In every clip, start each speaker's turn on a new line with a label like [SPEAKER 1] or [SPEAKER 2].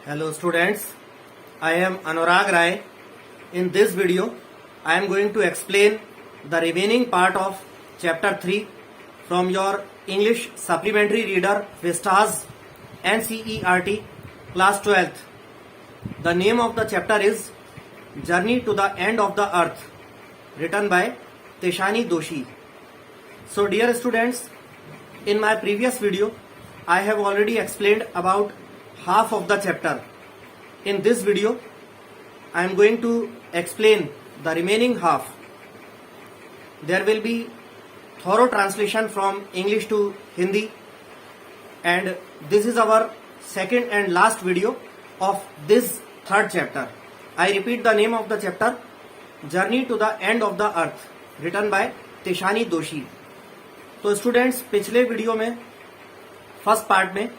[SPEAKER 1] Hello students, I am Anurag Rai. In this video, I am going to explain the remaining part of chapter 3 from your English supplementary reader Vistas NCERT class 12th. The name of the chapter is Journey to the End of the Earth, written by Teshani Doshi. So dear students, in my previous video, I have already explained about half of the chapter. In this video, I am going to explain the remaining half. There will be thorough translation from English to Hindi, and this is our second and last video of this third chapter. I repeat the name of the chapter, Journey to the End of the Earth, written by Teshani Doshi. तो students, पिछले video में first part में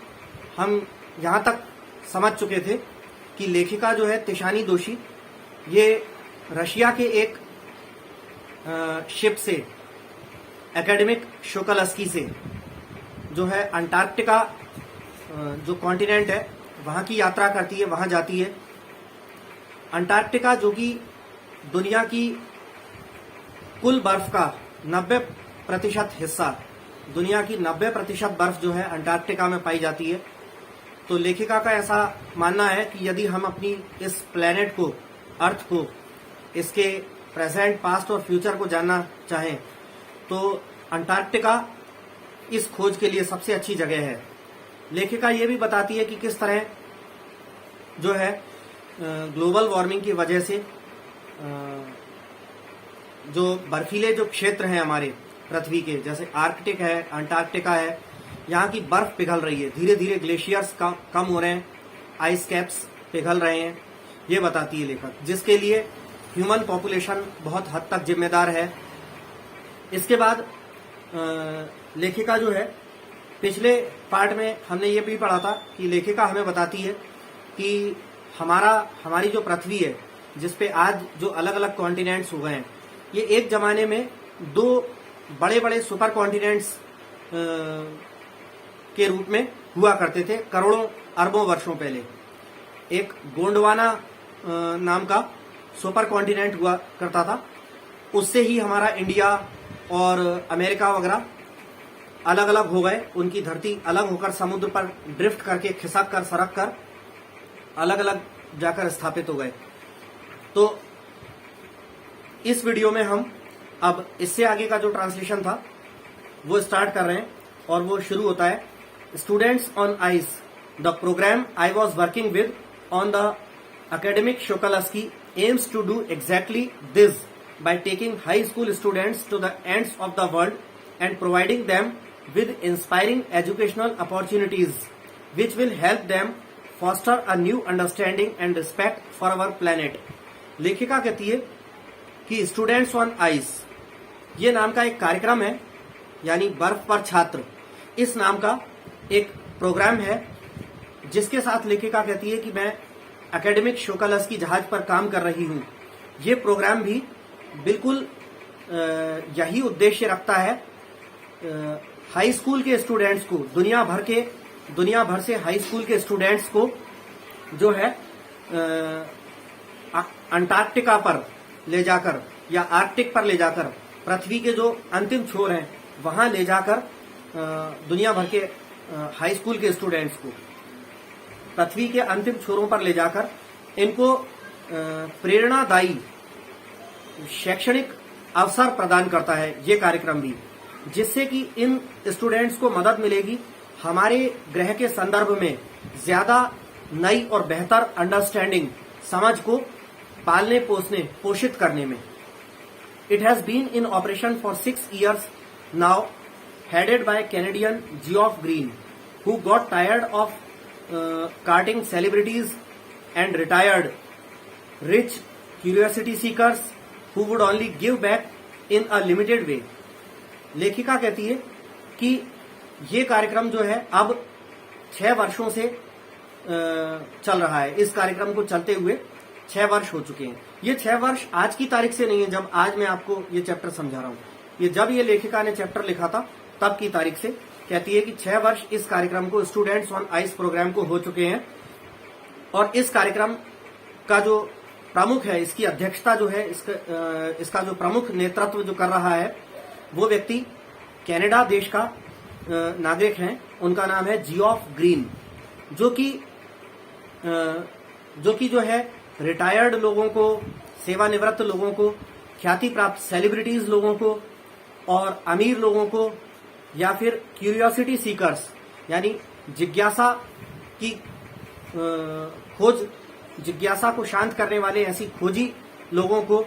[SPEAKER 1] हम यहाँ तक समझ चुके थे कि लेखिका जो है तेशानी दोषी, ये रशिया के एक शिप से, एकेडमिक शोकलस्की से जो है अंटार्कटिका जो कॉन्टिनेंट है वहाँ की यात्रा करती है, वहाँ जाती है। अंटार्कटिका जो कि दुनिया की कुल बर्फ का 90% हिस्सा, दुनिया की 90% बर्फ जो है अंटार्कटिका में पाई जाती है। तो लेखिका का ऐसा मानना है कि यदि हम अपनी इस प्लेनेट को, अर्थ को, इसके प्रेजेंट, पास्ट और फ्यूचर को जानना चाहें तो अंटार्कटिका इस खोज के लिए सबसे अच्छी जगह है। लेखिका ये भी बताती है कि किस तरह जो है ग्लोबल वार्मिंग की वजह से जो बर्फीले जो क्षेत्र हैं हमारे पृथ्वी के, जैसे आर्कटिक है, अंटार्कटिका है, यहाँ की बर्फ पिघल रही है, धीरे धीरे ग्लेशियर्स कम हो रहे हैं, आइस कैप्स पिघल रहे हैं, ये बताती है लेखक, जिसके लिए ह्यूमन पॉपुलेशन बहुत हद तक जिम्मेदार है। इसके बाद लेखिका जो है, पिछले पार्ट में हमने ये भी पढ़ा था कि लेखिका हमें बताती है कि हमारी जो पृथ्वी है, जिसपे आज जो अलग अलग कॉन्टिनेंट्स हो गए हैं, ये एक जमाने में दो बड़े बड़े सुपर कॉन्टिनेंट्स के रूप में हुआ करते थे करोड़ों अरबों वर्षों पहले। एक गोंडवाना नाम का सुपर कॉन्टिनेंट हुआ करता था, उससे ही हमारा इंडिया और अमेरिका वगैरह अलग अलग हो गए, उनकी धरती अलग होकर समुद्र पर ड्रिफ्ट करके, खिसक कर, सरक कर अलग अलग जाकर स्थापित हो गए। तो इस वीडियो में हम अब इससे आगे का जो ट्रांसलेशन था वो स्टार्ट कर रहे हैं, और वो शुरू होता है, students on ice, the program I was working with on the academic Shokalasky aims to do exactly this by taking high school students to the ends of the world and providing them with inspiring educational opportunities which will help them foster a new understanding and respect for our planet. लेखिका कहती है कि students on ice, ये नाम का एक कार्यक्रम है, यानी बर्फ पर छात्र, इस नाम का एक प्रोग्राम है, जिसके साथ लेखिका कहती है कि मैं एकेडमिक शोकलस्की जहाज पर काम कर रही हूं। ये प्रोग्राम भी बिल्कुल यही उद्देश्य रखता है, हाई स्कूल के स्टूडेंट्स को, दुनिया भर से हाई स्कूल के स्टूडेंट्स को जो है अंटार्कटिका पर ले जाकर या आर्कटिक पर ले जाकर, पृथ्वी के जो अंतिम छोर हैं वहां ले जाकर दुनिया भर के हाई स्कूल के स्टूडेंट्स को पृथ्वी के अंतिम छोरों पर ले जाकर इनको प्रेरणादायी शैक्षणिक अवसर प्रदान करता है ये कार्यक्रम भी, जिससे कि इन स्टूडेंट्स को मदद मिलेगी हमारे ग्रह के संदर्भ में ज्यादा नई और बेहतर अंडरस्टैंडिंग, समझ को पालने पोसने पोषित करने में। It has been in operation for 6 years now, headed by Canadian Geoff Green, who got tired of carting celebrities and retired rich curiosity seekers who would only give back in a limited way. लेखिका कहती है कि ये कार्यक्रम जो है अब 6 वर्षों से चल रहा है। इस कार्यक्रम को चलते हुए 6 वर्ष हो चुके हैं। ये 6 वर्ष आज की तारीख से नहीं है, जब आज मैं आपको ये चैप्टर समझा रहा हूँ, ये जब ये लेखिका ने चैप्टर लिखा था तब की तारीख से कहती है कि 6 वर्ष इस कार्यक्रम को, स्टूडेंट्स ऑन आइस प्रोग्राम को हो चुके हैं। और इस कार्यक्रम का जो प्रमुख है, इसकी अध्यक्षता जो है, इसका जो प्रमुख नेतृत्व जो कर रहा है वो व्यक्ति कनाडा देश का नागरिक हैं। उनका नाम है जियोफ ग्रीन, जो कि जो है रिटायर्ड लोगों को, सेवानिवृत्त लोगों को, ख्याति प्राप्त सेलिब्रिटीज लोगों को और अमीर लोगों को, या फिर क्यूरियोसिटी सीकर्स यानी जिज्ञासा की खोज, जिज्ञासा को शांत करने वाले ऐसी खोजी लोगों को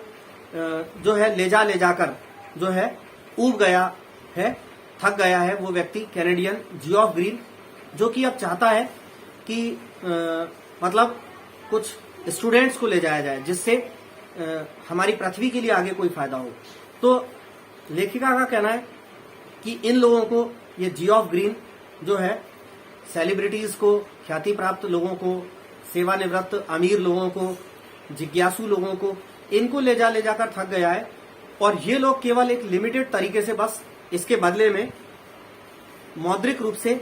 [SPEAKER 1] जो है ले जाकर जो है ऊब गया है, थक गया है वो व्यक्ति कैनेडियन जियोफ ग्रीन, जो कि अब चाहता है कि मतलब कुछ स्टूडेंट्स को ले जाया जाए जिससे हमारी पृथ्वी के लिए आगे कोई फायदा हो। तो लेखिका का कहना है कि इन लोगों को, ये जियोफ ग्रीन जो है सेलिब्रिटीज को, ख्याति प्राप्त लोगों को, सेवानिवृत्त अमीर लोगों को, जिज्ञासु लोगों को, इनको ले जाकर थक गया है और ये लोग केवल एक लिमिटेड तरीके से बस इसके बदले में मौद्रिक रूप से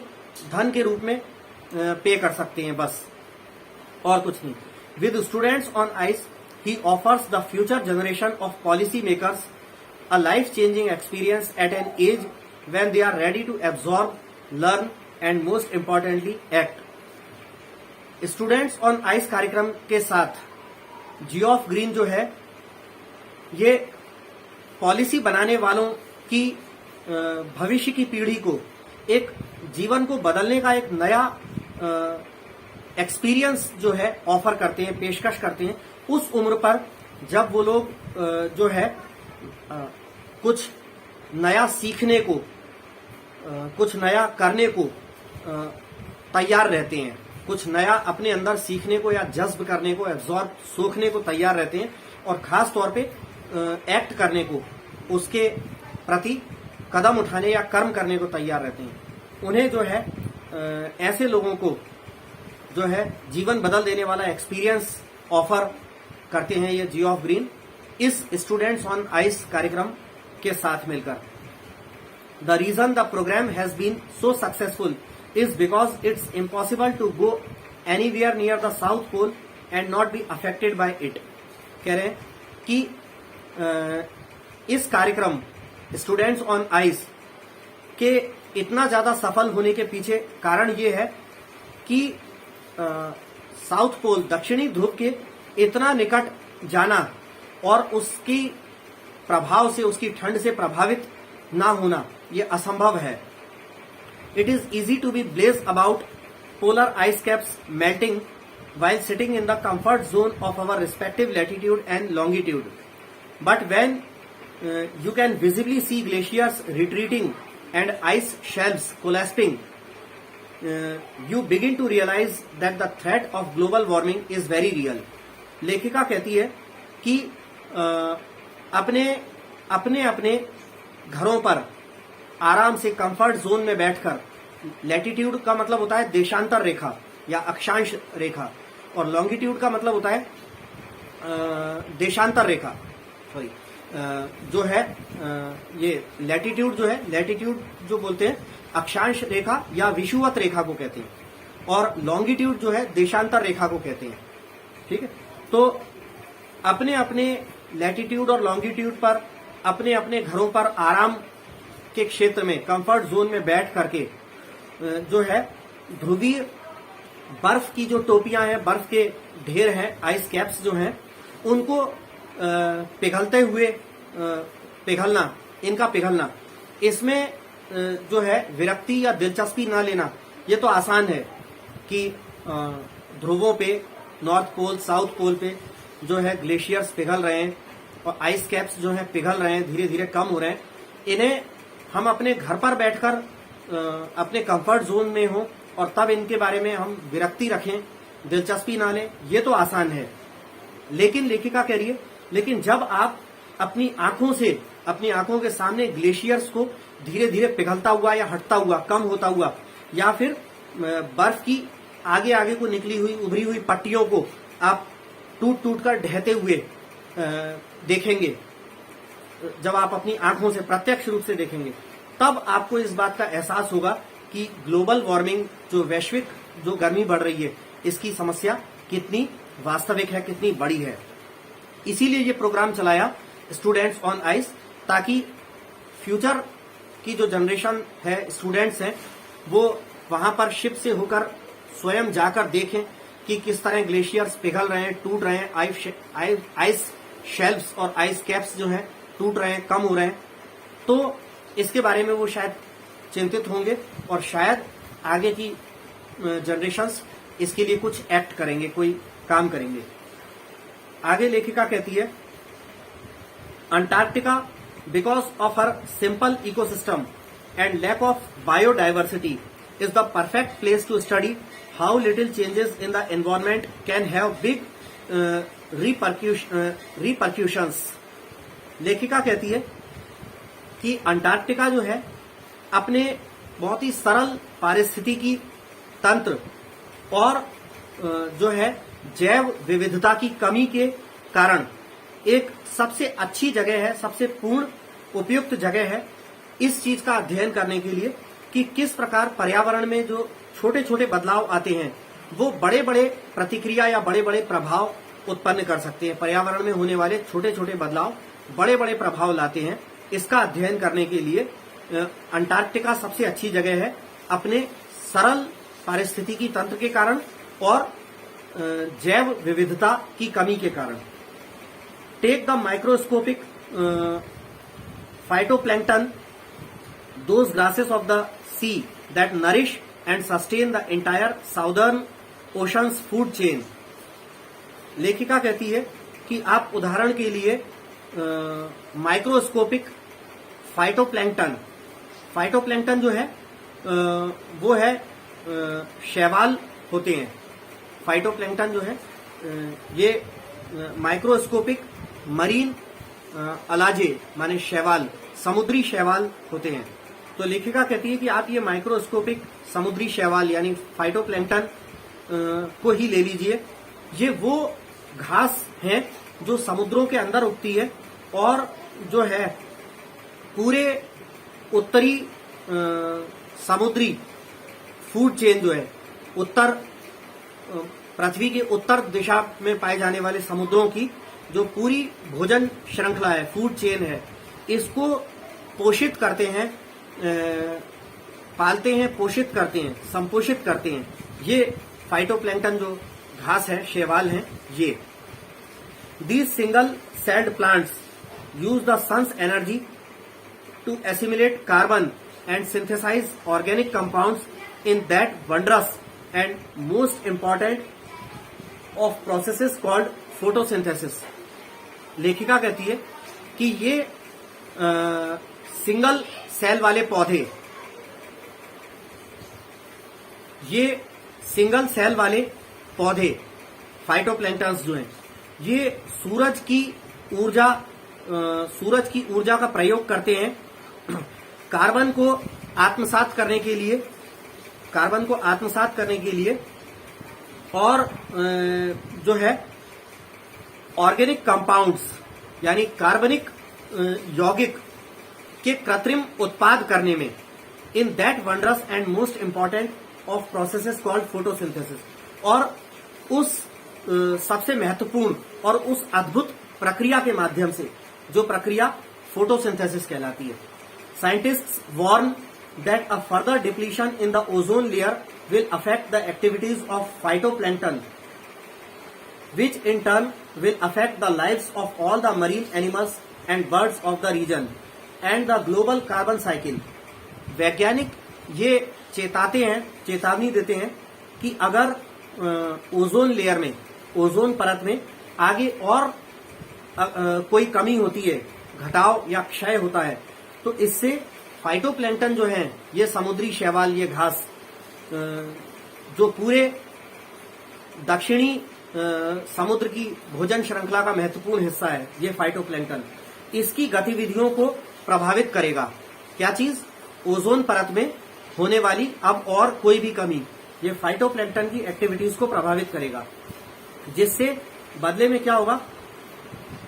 [SPEAKER 1] धन के रूप में पे कर सकते हैं, बस और कुछ नहीं। With students on ice he offers the future generation of policy makers a life changing experience at an age when they are ready to absorb, learn and most importantly act. Students on ice कार्यक्रम के साथ Geoff green जो है ये policy बनाने वालों की भविष्य की पीढ़ी को एक जीवन को बदलने का एक नया एक्सपीरियंस जो है ऑफर करते हैं, पेशकश करते हैं उस उम्र पर जब वो लोग जो है कुछ नया सीखने को, कुछ नया करने को तैयार रहते हैं, कुछ नया अपने अंदर सीखने को या जज्ब करने को, एब्जॉर्ब, सोखने को तैयार रहते हैं और खास तौर पे एक्ट करने को, उसके प्रति कदम उठाने या कर्म करने को तैयार रहते हैं। उन्हें जो है ऐसे लोगों को जो है जीवन बदल देने वाला एक्सपीरियंस ऑफर करते हैं ये जियोफ ग्रीन इस स्टूडेंट्स ऑन आइस कार्यक्रम के साथ मिलकर। The reason the program has been so successful is because it's impossible to go anywhere near the South Pole and not be affected by it। कह रहे हैं कि इस कार्यक्रम स्टूडेंट्स ऑन आइस के इतना ज्यादा सफल होने के पीछे कारण ये है कि साउथ पोल, दक्षिणी ध्रुव के इतना निकट जाना और उसकी प्रभाव से, उसकी ठंड से प्रभावित ना होना ये असंभव है। It is easy to be blazed about polar ice caps melting while sitting in the comfort zone of our respective latitude and longitude. But when you can visibly see glaciers retreating and ice shelves collapsing, you begin to realize that the threat of global warming is very real। लेखिका कहती है कि अपने अपने अपने घरों पर आराम से कंफर्ट जोन में बैठकर, लैटिट्यूड का मतलब होता है देशांतर रेखा या अक्षांश रेखा और लॉन्गिट्यूड का मतलब होता है देशांतर रेखा, सॉरी जो है ये लैटिट्यूड जो है, लैटिट्यूड जो बोलते हैं अक्षांश रेखा या विषुवत रेखा को कहते हैं और लॉन्गिट्यूड जो है देशांतर रेखा को कहते हैं। ठीक है, तो अपने अपने लैटिट्यूड और लॉन्गिट्यूड पर, अपने अपने घरों पर आराम के क्षेत्र में, कंफर्ट जोन में बैठ करके जो है ध्रुवीय बर्फ की जो टोपियां हैं, बर्फ के ढेर हैं, आइस कैप्स जो हैं, उनको पिघलते हुए पिघलना, इनका पिघलना, इसमें जो है विरक्ति या दिलचस्पी ना लेना ये तो आसान है कि ध्रुवों पे, नॉर्थ पोल, साउथ पोल पे जो है ग्लेशियर्स पिघल रहे हैं और आइस कैप्स जो है पिघल रहे हैं, धीरे धीरे कम हो रहे हैं। इन्हें हम अपने घर पर बैठकर अपने कंफर्ट जोन में हो और तब इनके बारे में हम विरक्ति रखें, दिलचस्पी ना लें, ये तो आसान है। लेकिन लेखिका कह रही है, लेकिन जब आप अपनी आंखों से, अपनी आंखों के सामने ग्लेशियर्स को धीरे धीरे पिघलता हुआ या हटता हुआ, कम होता हुआ, या फिर बर्फ की आगे आगे को निकली हुई, उभरी हुई पट्टियों को आप टूट टूट कर ढहते हुए देखेंगे, जब आप अपनी आंखों से प्रत्यक्ष रूप से देखेंगे, तब आपको इस बात का एहसास होगा कि ग्लोबल वार्मिंग, जो वैश्विक जो गर्मी बढ़ रही है, इसकी समस्या कितनी वास्तविक है, कितनी बड़ी है। इसीलिए ये प्रोग्राम चलाया स्टूडेंट्स ऑन आइस, ताकि फ्यूचर की जो जनरेशन है, स्टूडेंट्स हैं, वो वहां पर शिप से होकर स्वयं जाकर देखें कि किस तरह ग्लेशियर्स पिघल रहे हैं, टूट रहे हैं, आइस शेल्फ्स और आइस कैप्स जो हैं टूट रहे हैं, कम हो रहे हैं। तो इसके बारे में वो शायद चिंतित होंगे और शायद आगे की जनरेशन्स इसके लिए कुछ एक्ट करेंगे, कोई काम करेंगे। आगे लेखिका कहती है, Antarctica because of her simple ecosystem and lack of biodiversity is the perfect place to study how little changes in the environment can have big repercussions। लेखिका कहती है कि अंटार्कटिका जो है अपने बहुत ही सरल पारिस्थितिकी तंत्र और जो है जैव विविधता की कमी के कारण एक सबसे अच्छी जगह है, सबसे पूर्ण उपयुक्त जगह है इस चीज का अध्ययन करने के लिए कि किस प्रकार पर्यावरण में जो छोटे छोटे बदलाव आते हैं वो बड़े बड़े प्रतिक्रिया या बड़े बड़े प्रभाव उत्पन्न कर सकते हैं। पर्यावरण में होने वाले छोटे छोटे बदलाव बड़े बड़े प्रभाव लाते हैं। इसका अध्ययन करने के लिए अंटार्कटिका सबसे अच्छी जगह है, अपने सरल पारिस्थितिकी तंत्र के कारण और जैव विविधता की कमी के कारण। Take the microscopic phytoplankton, those grasses of the sea that nourish and sustain the entire southern ocean's food chain। लेखिका कहती है कि आप उदाहरण के लिए माइक्रोस्कोपिक फाइटोप्लैंक्टन जो है वो है शैवाल होते हैं। फाइटोप्लैंक्टन जो है ये माइक्रोस्कोपिक मरीन अलाजे माने शैवाल, समुद्री शैवाल होते हैं। तो लेखिका कहती है कि आप ये माइक्रोस्कोपिक समुद्री शैवाल यानी फाइटोप्लैंक्टन को ही ले लीजिए। ये वो घास है जो समुद्रों के अंदर उगती है और जो है पूरे उत्तरी समुद्री फूड चेन जो है उत्तर पृथ्वी के उत्तर दिशा में पाए जाने वाले समुद्रों की जो पूरी भोजन श्रृंखला है, फूड चेन है, इसको पोषित करते हैं, पालते हैं, पोषित करते हैं, संपोषित करते हैं। ये फाइटोप्लैंक्टन जो घास है, शैवाल हैं ये। These single celled plants use the sun's energy to assimilate carbon and synthesize organic compounds in that wondrous and most important of processes called photosynthesis। लेखिका कहती है कि ये सिंगल सेल वाले पौधे, ये सिंगल सेल वाले पौधे फाइटोप्लैंक्टन्स जो हैं ये सूरज की ऊर्जा का प्रयोग करते हैं कार्बन को आत्मसात करने के लिए और जो है ऑर्गेनिक कंपाउंड्स यानी कार्बनिक यौगिक के कृत्रिम उत्पाद करने में in that wondrous and most important of processes called photosynthesis. और उस सबसे महत्वपूर्ण और उस अद्भुत प्रक्रिया के माध्यम से जो प्रक्रिया फोटोसिंथेसिस कहलाती है। Scientists warn that a further depletion in the ozone layer will affect the activities of phytoplankton, which in turn will affect the lives of all the marine animals and birds of the region and the global carbon cycle। वैज्ञानिक ये चेतावनी देते हैं कि अगर ozone layer में, ozone परत में आगे और कोई कमी होती है, घटाव या क्षय होता है, तो इससे फाइटोप्लैंक्टन जो है, ये समुद्री शैवाल, ये घास जो पूरे दक्षिणी समुद्र की भोजन श्रृंखला का महत्वपूर्ण हिस्सा है, ये फाइटोप्लैंक्टन, इसकी गतिविधियों को प्रभावित करेगा। क्या चीज? ओजोन परत में होने वाली अब और कोई भी कमी ये फाइटोप्लैंक्टन की एक्टिविटीज को प्रभावित करेगा, जिससे बदले में क्या होगा?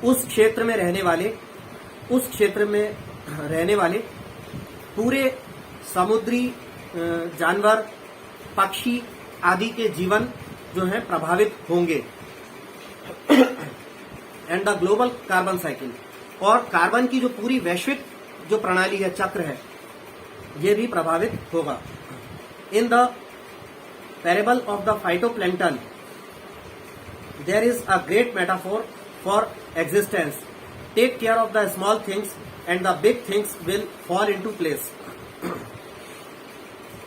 [SPEAKER 1] उस क्षेत्र में रहने वाले पूरे समुद्री जानवर, पक्षी आदि के जीवन जो है प्रभावित होंगे and the global carbon cycle, और कार्बन की जो पूरी वैश्विक जो प्रणाली है, चक्र है, ये भी प्रभावित होगा। In the parable of the phytoplankton there is a great metaphor for existence. Take care of the small things and the big things will fall into place.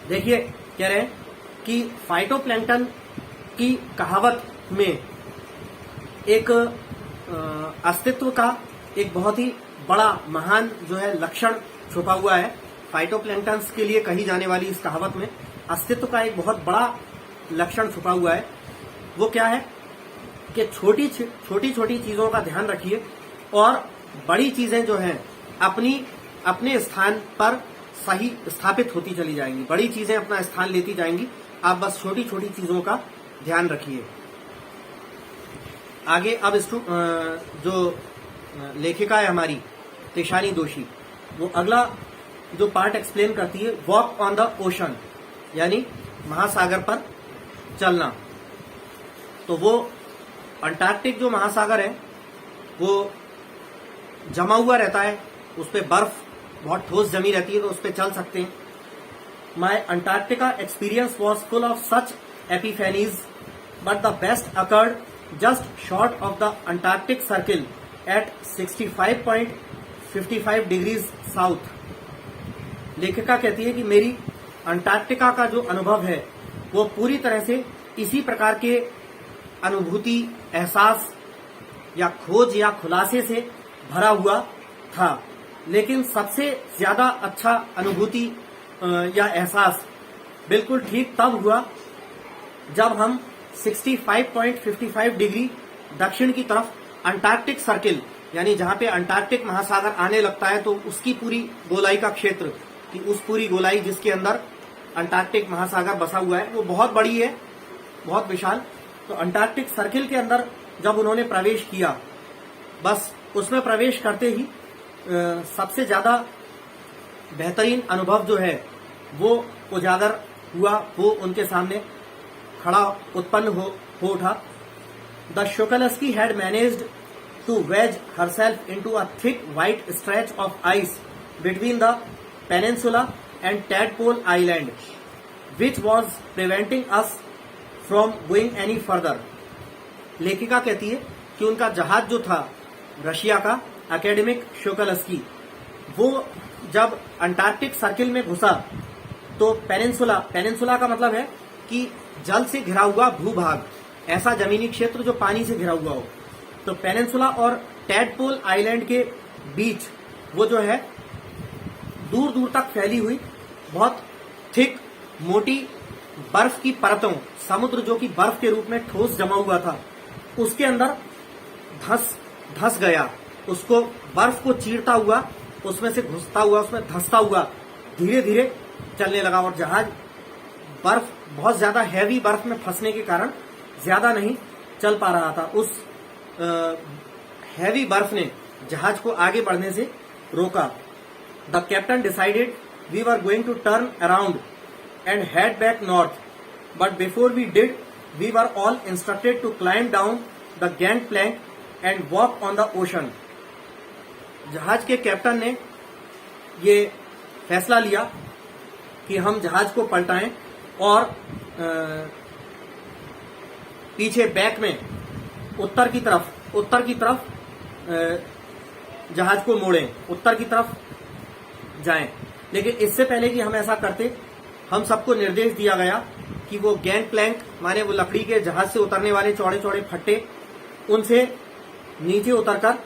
[SPEAKER 1] देखिए, कह रहे हैं कि फाइटोप्लैंक्टन की कहावत में एक अस्तित्व का एक बहुत ही बड़ा महान जो है लक्षण छुपा हुआ है। फाइटोप्लैंक्टन्स के लिए कही जाने वाली इस कहावत में अस्तित्व का एक बहुत बड़ा लक्षण छुपा हुआ है। वो क्या है कि छोटी छोटी चीजों का ध्यान रखिए और बड़ी चीजें जो हैं अपने स्थान पर सही स्थापित होती चली जाएंगी। बड़ी चीजें अपना स्थान लेती जाएंगी, आप बस छोटी छोटी चीजों का ध्यान रखिए। आगे अब जो लेखिका है हमारी तेशानी दोषी, वो अगला जो पार्ट एक्सप्लेन करती है, वॉक ऑन द ओशन, यानी महासागर पर चलना। तो वो अंटार्कटिक जो महासागर है वो जमा हुआ रहता है, उस पे बर्फ बहुत ठोस जमी रहती है, तो उस पे चल सकते हैं। My Antarctica experience was full of such epiphanies, but the best occurred just short of the Antarctic circle at 65.55 degrees south. लेखिका कहती है कि मेरी अंटार्कटिका का जो अनुभव है वो पूरी तरह से इसी प्रकार के अनुभूति, एहसास या खोज या खुलासे से भरा हुआ था, लेकिन सबसे ज्यादा अच्छा अनुभूति या एहसास बिल्कुल ठीक तब हुआ जब हम 65.55 डिग्री दक्षिण की तरफ अंटार्कटिक सर्किल, यानी जहां पे अंटार्कटिक महासागर आने लगता है, तो उसकी पूरी गोलाई का क्षेत्र, कि उस पूरी गोलाई जिसके अंदर अंटार्कटिक महासागर बसा हुआ है वो बहुत बड़ी है, बहुत विशाल। तो अंटार्कटिक सर्किल के अंदर जब उन्होंने प्रवेश किया, बस उसमें प्रवेश करते ही सबसे ज्यादा बेहतरीन अनुभव जो है वो उजागर हुआ, वो उनके सामने खड़ा उत्पन्न हो उठा। The Shokalskiy had managed to wedge herself into a thick white stretch of ice between the peninsula and Tadpole island, which was preventing us from going any further. लेखिका कहती है कि उनका जहाज जो था रशिया का एकेडमिक शोकलस्की, वो जब अंटार्कटिक सर्किल में घुसा तो पेनिनसुला का मतलब है कि जल से घिरा हुआ भूभाग, ऐसा जमीनी क्षेत्र जो पानी से घिरा हुआ हो। तो पेनिनसुला और टैडपोल आइलैंड के बीच वो जो है दूर दूर तक फैली हुई बहुत थिक मोटी बर्फ की परतों, समुद्र जो कि बर्फ के रूप में ठोस जमा हुआ था, उसके अंदर धस गया। उसको बर्फ को चीरता हुआ, उसमें से घुसता हुआ, उसमें धंसता हुआ धीरे धीरे चलने लगा, और जहाज बर्फ बहुत ज्यादा हैवी बर्फ में फंसने के कारण ज्यादा नहीं चल पा रहा था। उस हैवी बर्फ ने जहाज को आगे बढ़ने से रोका। The captain decided we were going to turn around and head back north, but before we did we were all instructed to climb down the gangplank and walk on the ocean. जहाज के captain ने ये फैसला लिया कि हम जहाज को पलटाएं और पीछे बैक में उत्तर की तरफ जहाज को मोड़ें, उत्तर की तरफ जाएं। लेकिन इससे पहले कि हम ऐसा करते, हम सबको निर्देश दिया गया कि वो गैंग प्लैंक माने वो लकड़ी के जहाज से उतरने वाले चौड़े चौड़े फट्टे, उनसे नीचे उतरकर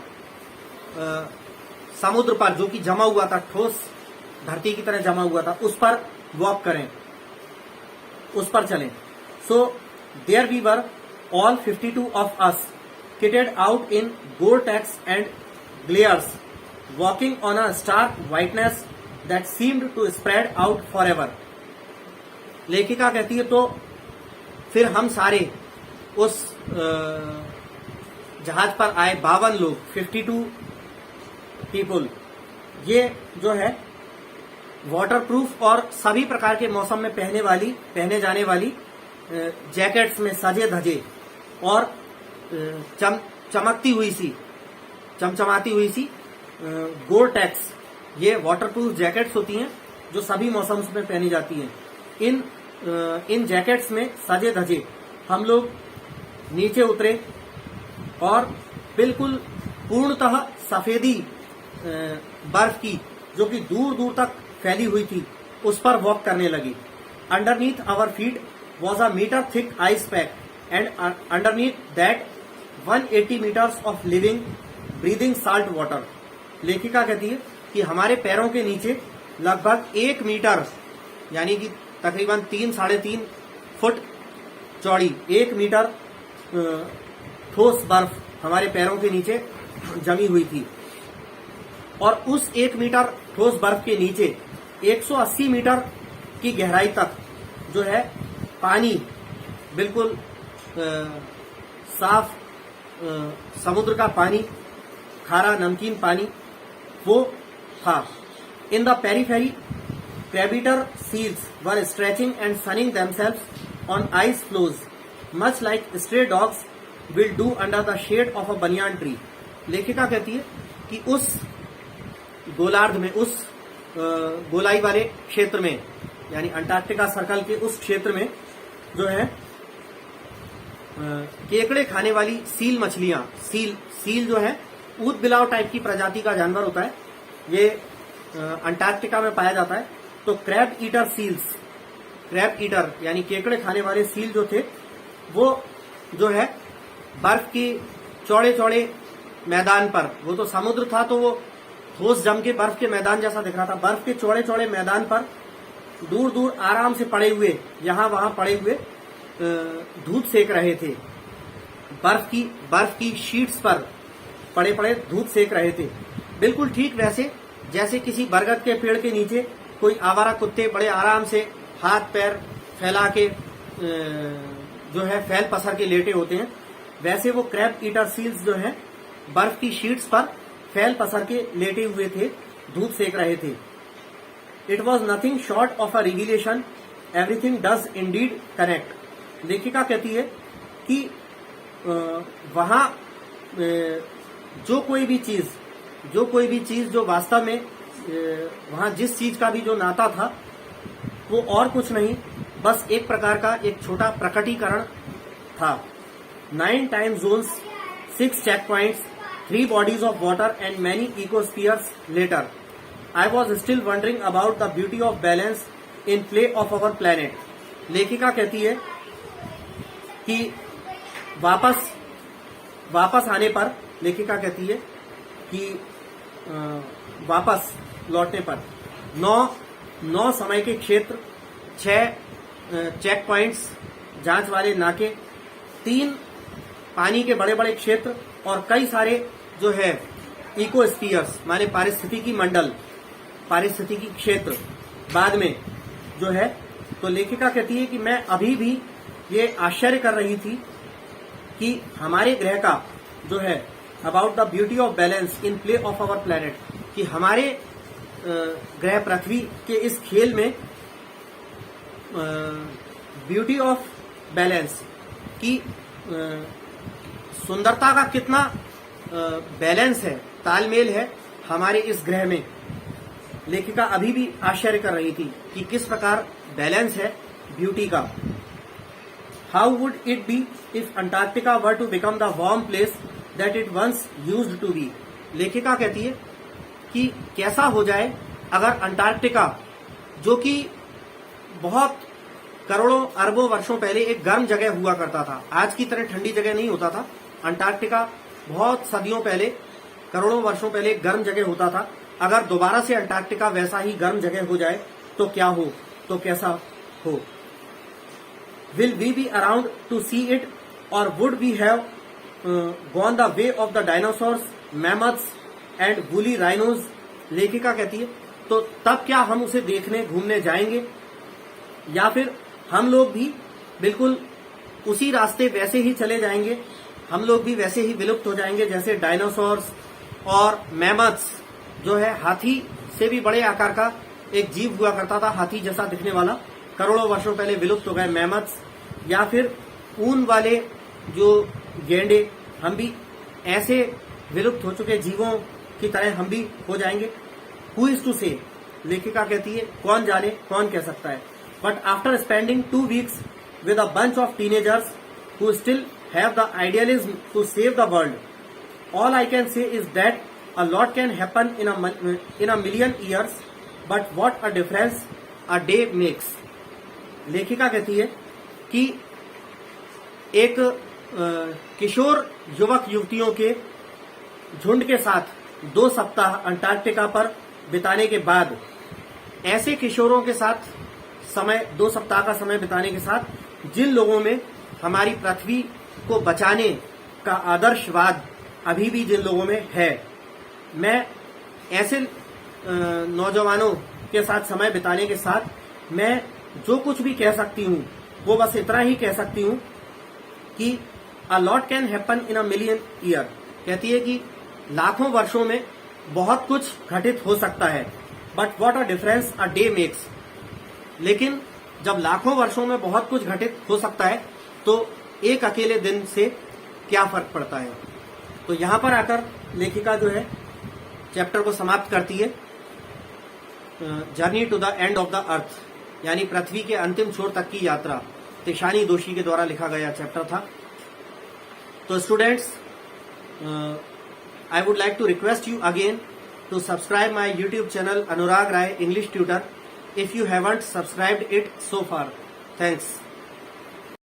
[SPEAKER 1] समुद्र पर जो कि जमा हुआ था, ठोस धरती की तरह जमा हुआ था, उस पर वॉक करें, उस पर चलें। So there we were all 52 of us kitted out in Gore-Tex and glares, walking on a stark whiteness that seemed to spread out forever. लेखिका कहती है तो फिर हम सारे उस जहाज पर आए 52 लोग, 52 पीपुल, ये जो है वाटरप्रूफ और सभी प्रकार के मौसम में पहने जाने वाली जैकेट्स में सजे धजे और चमकती हुई सी, चमचमाती हुई सी गोरटेक्स, ये वाटरप्रूफ जैकेट्स होती हैं जो सभी मौसम्स में पहनी जाती हैं। इन जैकेट्स में सजे धजे हम लोग नीचे उतरे और बिल्कुल पूर्णतः सफेदी बर्फ की, जो कि दूर दूर तक फैली हुई थी, उस पर वॉक करने लगी। Underneath our feet was a metre thick ice pack and underneath that 180 metres of living breathing salt water. लेखिका कहती है कि हमारे पैरों के नीचे लगभग 1 मीटर यानी कि तकरीबन 3-3.5 फुट चौड़ी 1 मीटर ठोस बर्फ हमारे पैरों के नीचे जमी हुई थी। और उस 1 मीटर ठोस बर्फ के नीचे 180 मीटर की गहराई तक जो है पानी बिल्कुल साफ समुद्र का पानी, खारा नमकीन पानी वो था। In the periphery crabeater seals were stretching and sunning themselves on ice floes much like stray dogs will do under the shade of a banyan tree. लेखिका कहती है कि उस गोलार्ध में, उस गोलाई वाले क्षेत्र में, यानी अंटार्कटिका सर्कल के उस क्षेत्र में जो है केकड़े खाने वाली सील मछलियां, सील जो है ऊद बिलाव टाइप की प्रजाति का जानवर होता है, ये अंटार्कटिका में पाया जाता है। तो crab eater seals, crab eater यानी केकड़े खाने वाले सील जो थे वो जो है बर्फ की चौड़े चौड़े मैदान पर, वो तो समुद्र था तो वो ठोस जम के बर्फ के मैदान जैसा दिख रहा था, बर्फ के चौड़े चौड़े मैदान पर दूर दूर आराम से पड़े हुए, यहां वहां पड़े हुए धूप सेक रहे थे। बर्फ की शीट्स पर पड़े पड़े धूप सेक रहे थे। बिल्कुल ठीक वैसे जैसे किसी बरगद के पेड़ के नीचे कोई आवारा कुत्ते बड़े आराम से हाथ पैर फैला के जो है फैल पसर के लेटे होते हैं, वैसे वो क्रैब ईटर सील्स जो हैं बर्फ की शीट्स पर फैल पसर के लेटे हुए थे, धूप सेक रहे थे। It was nothing short of a revelation, everything does Indeed connect. लेखिका कहती है कि वहां जो कोई भी चीज जो वास्तव में वहां जिस चीज का भी जो नाता था वो और कुछ नहीं, बस एक प्रकार का एक छोटा प्रकटीकरण था। 9 time zones, 6 checkpoints, 3 bodies of water and many ecospheres later, I was still wondering about the beauty of balance in play of our planet. लेखिका कहती है कि वापस आने पर, लेखिका कहती है कि वापस लौटने पर 9 समय के क्षेत्र, 6 चेक पॉइंट्स जांच वाले नाके, 3 पानी के बड़े बड़े क्षेत्र और कई सारे जो है इकोस्फीयर्स माने पारिस्थितिकी मंडल, पारिस्थितिकी क्षेत्र बाद में जो है। तो लेखिका कहती है कि मैं अभी भी ये आश्चर्य कर रही थी कि हमारे ग्रह का जो है about the beauty of balance in play of our planet, कि हमारे ग्रह पृथ्वी के इस खेल में ब्यूटी ऑफ बैलेंस की सुंदरता का कितना बैलेंस है, तालमेल है हमारे इस ग्रह में। लेखिका अभी भी आश्चर्य कर रही थी कि किस प्रकार बैलेंस है ब्यूटी का। How would it be if Antarctica were to become the warm place that it once used to be. लेखिका कहती है कि कैसा हो जाए अगर अंटार्कटिका, जो कि बहुत करोड़ों अरबों वर्षों पहले एक गर्म जगह हुआ करता था, आज की तरह ठंडी जगह नहीं होता था, अंटार्कटिका बहुत सदियों पहले, करोड़ों वर्षों पहले एक गर्म जगह होता था, अगर दोबारा से अंटार्कटिका वैसा ही गर्म जगह हो जाए तो क्या हो, तो कैसा हो। Will we be around to see it or would we have gone the way of the dinosaurs, mammoths and woolly rhinos. लेखिका कहती है तो तब क्या हम उसे देखने घूमने जाएंगे, या फिर हम लोग भी बिल्कुल उसी रास्ते वैसे ही चले जाएंगे, हम लोग भी वैसे ही विलुप्त हो जाएंगे जैसे डायनासोर्स और मैमथ्स, जो है हाथी से भी बड़े आकार का एक जीव हुआ करता था, हाथी जैसा दिखने वाला, करोड़ों वर्षों पहले विलुप्त हो गए मैमथ्स या फिर ऊन वाले जो गेंडे, हम भी ऐसे विलुप्त हो चुके जीवों की तरह हम भी हो जाएंगे? हु इज टू से, लेखिका कहती है कौन जाने, कौन कह सकता है। But after spending 2 weeks with a bunch of teenagers who still have the idealism to save the world, all I can say is that a lot can happen in a million years, but what a difference a day makes। लेखिका कहती है कि एक किशोर युवक युवतियों के झुंड के साथ 2 सप्ताह अंटार्कटिका पर बिताने के बाद, ऐसे किशोरों के साथ समय 2 सप्ताह का समय बिताने के साथ जिन लोगों में हमारी पृथ्वी को बचाने का आदर्शवाद अभी भी जिन लोगों में है, मैं ऐसे नौजवानों के साथ समय बिताने के साथ मैं जो कुछ भी कह सकती हूँ वो बस इतना ही कह सकती हूँ कि a lot can happen in a million year. कहती है कि लाखों वर्षों में बहुत कुछ घटित हो सकता है, but what a difference a day makes. लेकिन जब लाखों वर्षों में बहुत कुछ घटित हो सकता है तो एक अकेले दिन से क्या फर्क पड़ता है। तो यहां पर आकर लेखिका जो है चैप्टर को समाप्त करती है। Journey to the end of the earth, यानी पृथ्वी के अंतिम छोर तक की यात्रा, तिशानी दोषी के द्वारा लिखा गया चैप्टर था। तो students, I would like to request you again to subscribe my YouTube channel Anurag Rai English Tutor if you haven't subscribed it so far. Thanks.